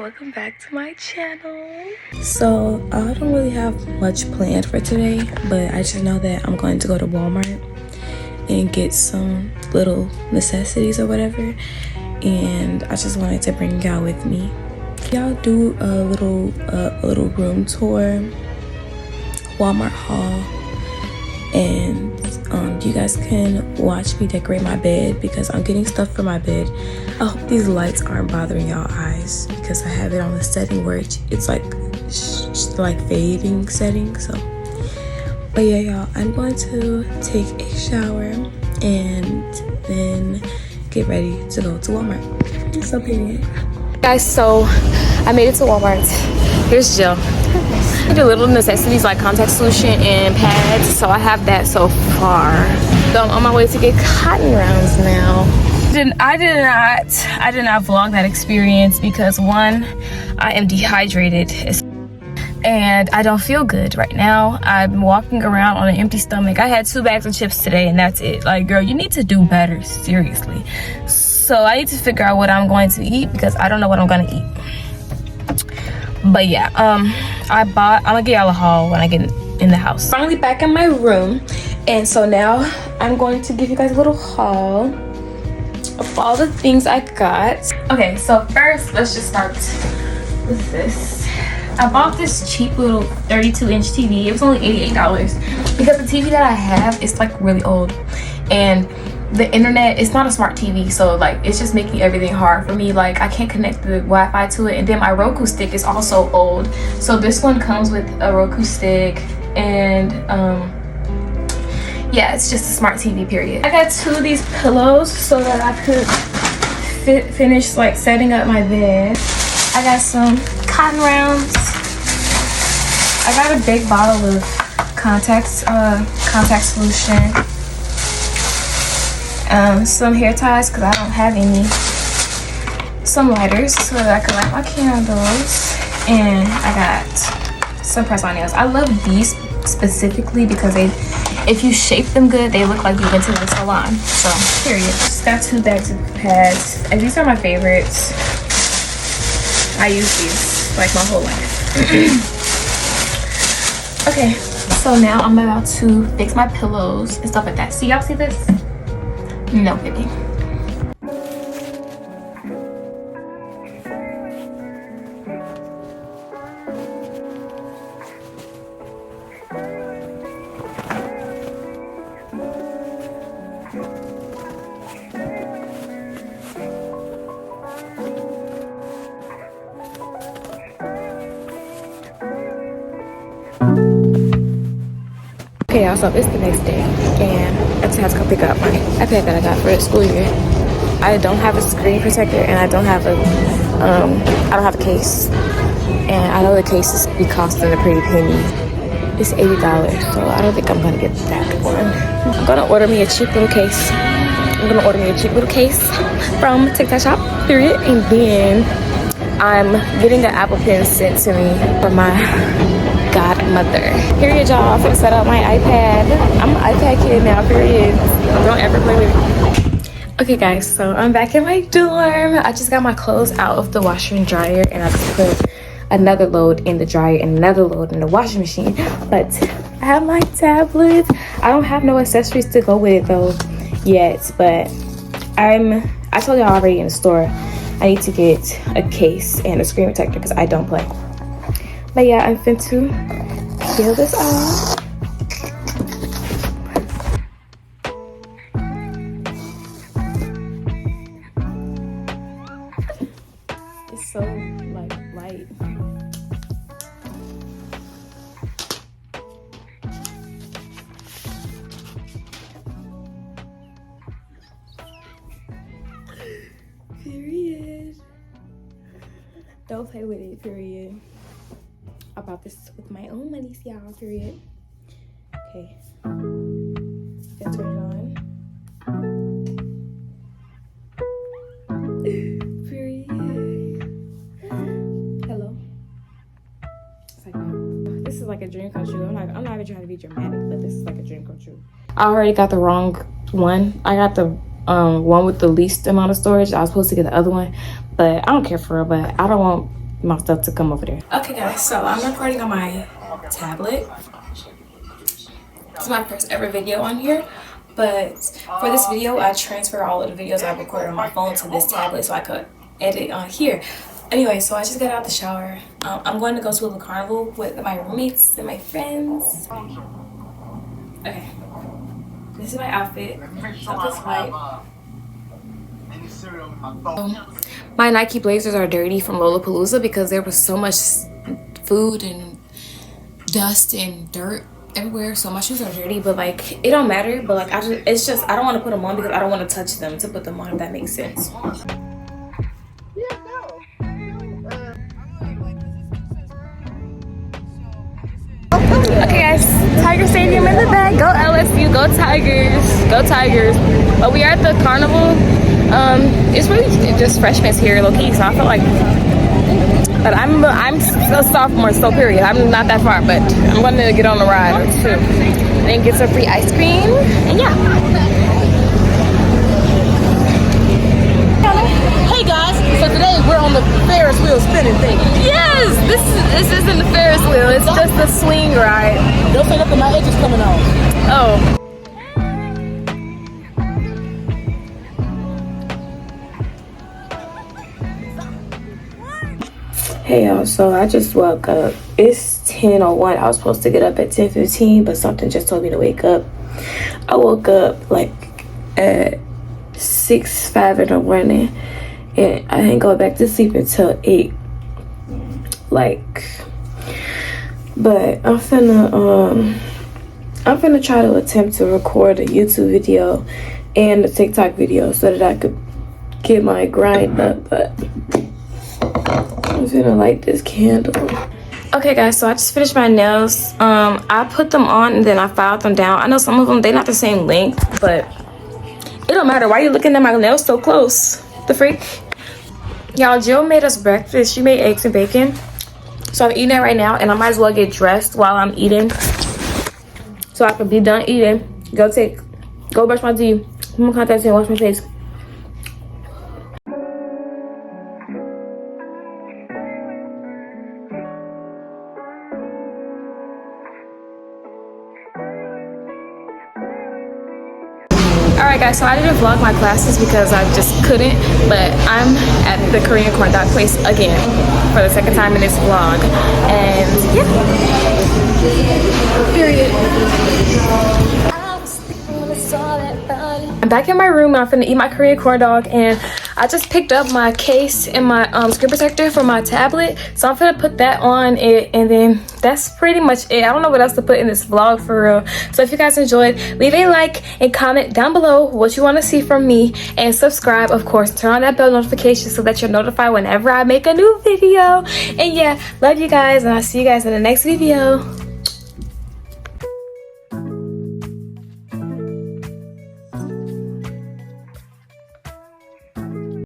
welcome back to my channel. So I don't really have much planned for today, but I just know that I'm going to go to Walmart and get some little necessities or whatever, and I just wanted to bring y'all with me. Y'all do a little room tour, Walmart haul, and you guys can watch me decorate my bed because I'm getting stuff for my bed. I hope these lights aren't bothering y'all eyes because I have it on the setting where it's like fading setting. So but yeah, y'all, I'm going to take a shower and then get ready to go to Walmart. It's so pretty. Guys, so I made it to Walmart. Here's Jill. I do little necessities like contact solution and pads, so I have that so far. So I'm on my way to get cotton rounds now. I did not vlog that experience because one, I am dehydrated and I don't feel good right now. I'm walking around on an empty stomach. I had 2 bags of chips today and that's it. Like, girl, you need to do better, seriously. So I need to figure out what I'm going to eat because I don't know what I'm gonna eat. But yeah, I'm gonna get y'all a haul when I get in the house. Finally back in my room, and so now I'm going to give you guys a little haul of all the things I got. Okay, so first let's just start with this. I bought this cheap little 32-inch TV. It was only $88 because the TV that I have is like really old, and the internet, it's not a smart TV, so like it's just making everything hard for me. Like I can't connect the Wi-Fi to it, and then my Roku stick is also old, so this one comes with a Roku stick, and yeah, it's just a smart TV, period. I got 2 of these pillows so that I could finish like setting up my bed. I got some cotton rounds. I got a big bottle of contact solution. Some hair ties because I don't have any, some lighters so that I can light my candles, and I got some press-on nails. I love these specifically because if you shape them good, they look like you went to the salon. So period. Just got 2 bags of pads, and these are my favorites. I use these like my whole life. Okay, so now I'm about to fix my pillows and stuff like that. So y'all see this? No kidding. Okay, y'all, so it's the next day, and I just have to go pick up my iPad that I got for the school year. I don't have a screen protector, and I don't have a case, and I know the cases be costing a pretty penny. It's $80, so I don't think I'm gonna get that one. I'm gonna order me a cheap little case. From TikTok shop, period, and then I'm getting an Apple Pen sent to me from my godmother. Period, y'all. I'm gonna set up my iPad. I'm an iPad kid now, period. Don't ever play with me. Okay guys, so I'm back in my dorm. I just got my clothes out of the washer and dryer, and I just put another load in the dryer and another load in the washing machine. But I have my tablet. I don't have no accessories to go with it though yet, but I told y'all already in the store I need to get a case and a screen protector because I don't play. But yeah, I'm finna peel this off. It's so like light. Period. Don't play with it, period. I bought this with my own money, y'all, period. Okay. Then turn it on. Period. Hello. It's like, wow. This is like a dream come true. I'm not even trying to be dramatic, but this is like a dream come true. I already got the wrong one. I got the one with the least amount of storage. I was supposed to get the other one, but I don't care for it. But I don't want my stuff to come over there. Okay guys, so I'm recording on my tablet. This is my first ever video on here, but for this video I transfer all of the videos I recorded on my phone to this tablet so I could edit on here. Anyway, so I just got out the shower. I'm going to go to a carnival with my roommates and my friends. Okay, this is my outfit. So this white. My Nike blazers are dirty from Lollapalooza because there was so much food and dust and dirt everywhere, so my shoes are dirty. But like, it don't matter. But like, I don't want to put them on because I don't want to touch them to put them on, if that makes sense. Okay guys, Tiger Stadium in the back. Go LSU, go Tigers, go Tigers. But we are at the carnival. It's really just freshmen here, low key. So I feel like, but I'm a sophomore, so period. I'm not that far, but I'm gonna get on the ride or two, then get some free ice cream, and yeah. Hey guys, so today we're on the Ferris wheel spinning thing. Yes, this isn't the Ferris wheel. It's just the swing ride. Don't say nothing, my edge is coming off. Oh. Hey y'all, so I just woke up. It's 10:01. I was supposed to get up at 10:15, but something just told me to wake up. I woke up like at 6:05 in the morning, and I didn't go back to sleep until 8. But I'm finna try to attempt to record a YouTube video and a TikTok video so that I could get my grind up. But I'm gonna light this candle. Okay guys, so I just finished my nails. I put them on and then I filed them down. I know some of them, they're not the same length, but it don't matter. Why are you looking at my nails so close? The freak? Y'all, Jill made us breakfast. She made eggs and bacon. So I'm eating it right now, and I might as well get dressed while I'm eating so I can be done eating. Go brush my teeth, put my contacts in, wash my face. Alright guys, so I didn't vlog my classes because I just couldn't, but I'm at the Korean corn dog place again for the second time in this vlog, and yeah, period. I'm back in my room and I'm finna eat my Korean corn dog, and I just picked up my case and my screen protector for my tablet, so I'm finna put that on it, and then that's pretty much it. I don't know what else to put in this vlog for real. So if you guys enjoyed, leave a like and comment down below what you want to see from me, and subscribe, of course. Turn on that bell notification so that you're notified whenever I make a new video. And yeah, love you guys, and I'll see you guys in the next video.